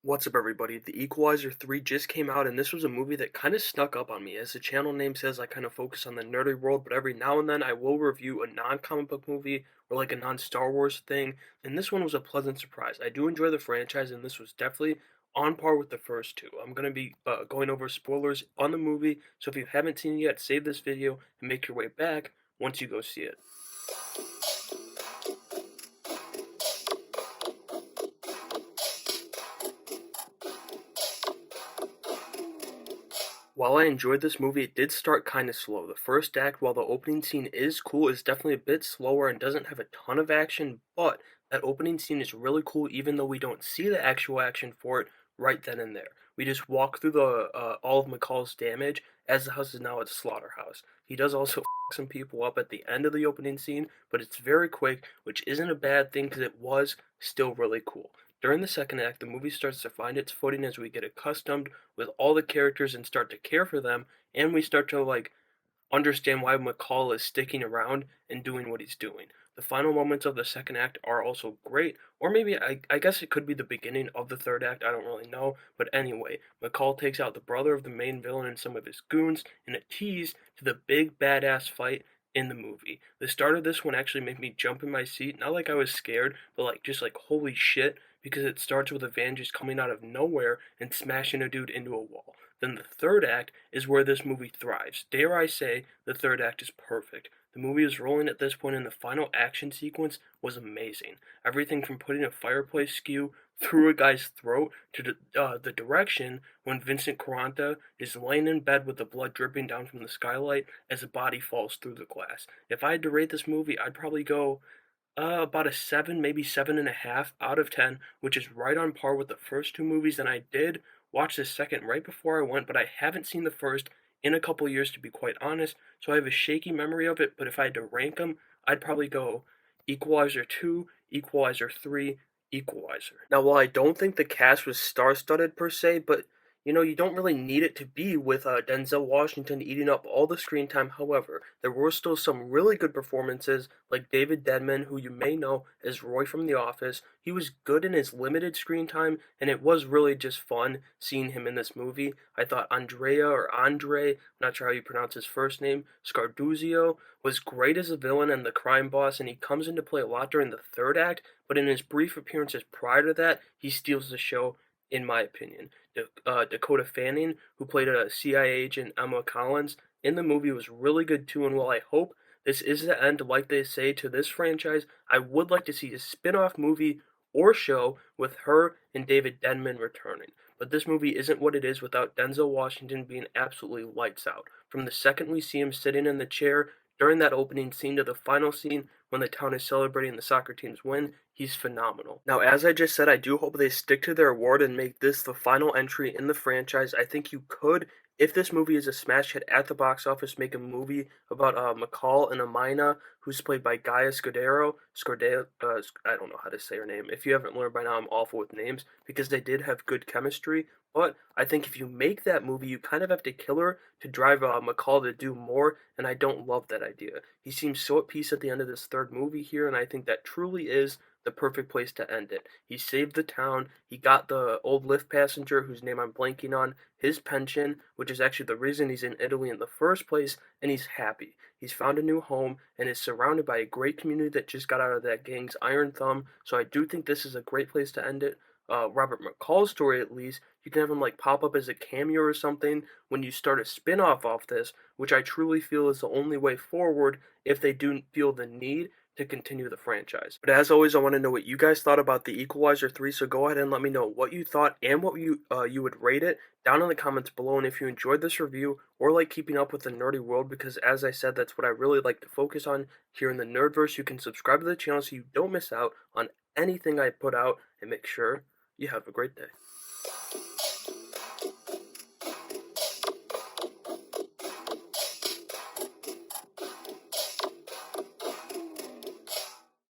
What's up, everybody? The Equalizer 3 just came out, and this was a movie that kind of snuck up on me. As the channel name says, I kind of focus on the nerdy world, but every now and then I will review a non-comic book movie or like a non-Star Wars thing, and this one was a pleasant surprise. I do enjoy the franchise, and this was definitely on par with the first two. I'm going to be going over spoilers on the movie, so if you haven't seen it yet, save this video and make your way back once you go see it. While I enjoyed this movie, it did start kind of slow. The first act, while the opening scene is cool, is definitely a bit slower and doesn't have a ton of action, but that opening scene is really cool even though we don't see the actual action for it right then and there. We just walk through the all of McCall's damage as the house is now a slaughterhouse. He does also some people up at the end of the opening scene, but it's very quick, which isn't a bad thing because it was still really cool. During the second act, the movie starts to find its footing as we get accustomed with all the characters and start to care for them, and we start to understand why McCall is sticking around and doing what he's doing. The final moments of the second act are also great, or maybe I guess it could be the beginning of the third act, I don't really know, but anyway, McCall takes out the brother of the main villain and some of his goons in a tease to the big badass fight in the movie. The start of this one actually made me jump in my seat, not like I was scared, but just like holy shit, because it starts with a van just coming out of nowhere and smashing a dude into a wall. Then the third act is where this movie thrives. Dare I say, the third act is perfect. The movie is rolling at this point, and the final action sequence was amazing. Everything from putting a fireplace skew through a guy's throat to the direction when Vincent Quaranta is laying in bed with the blood dripping down from the skylight as a body falls through the glass. If I had to rate this movie, I'd probably go about a 7, maybe 7.5 out of 10, which is right on par with the first two movies. And I did watch the second right before I went, but I haven't seen the first in a couple years, to be quite honest. So I have a shaky memory of it. But if I had to rank them, I'd probably go Equalizer 2, Equalizer 3, Equalizer. Now, while I don't think the cast was star-studded per se, but you don't really need it to be with Denzel Washington eating up all the screen time. However, there were still some really good performances, like David Denman, who you may know as Roy from The Office. He was good in his limited screen time, and it was really just fun seeing him in this movie. I thought Andre, I'm not sure how you pronounce his first name, Scarduzio, was great as a villain and the crime boss, and he comes into play a lot during the third act, but in his brief appearances prior to that, he steals the show, in my opinion. Dakota Fanning, who played a CIA agent Emma Collins, in the movie was really good too, and while I hope this is the end, like they say, to this franchise, I would like to see a spin-off movie or show with her and David Denman returning. But this movie isn't what it is without Denzel Washington being absolutely lights out. From the second we see him sitting in the chair during that opening scene to the final scene when the town is celebrating the soccer team's win, he's phenomenal. Now, as I just said, I do hope they stick to their award and make this the final entry in the franchise. I think you could, if this movie is a smash hit at the box office, make a movie about McCall and Amina, who's played by Gaia I don't know how to say her name. If you haven't learned by now, I'm awful with names, because they did have good chemistry. But I think if you make that movie, you kind of have to kill her to drive McCall to do more, and I don't love that idea. He seems so at peace at the end of this third movie here, and I think that truly is the perfect place to end it. He saved the town, he got the old Lyft passenger, whose name I'm blanking on, his pension, which is actually the reason he's in Italy in the first place, and he's happy. He's found a new home, and is surrounded by a great community that just got out of that gang's iron thumb, so I do think this is a great place to end it. Robert McCall's story, at least, you can have him pop up as a cameo or something when you start a spin-off off this, which I truly feel is the only way forward if they do feel the need to continue the franchise. But as always, I want to know what you guys thought about the Equalizer 3, so go ahead and let me know what you thought and what you would rate it down in the comments below. And if you enjoyed this review or like keeping up with the nerdy world, because as I said, that's what I really like to focus on here in the Nerdverse, you can subscribe to the channel so you don't miss out on anything I put out, and make sure you have a great day.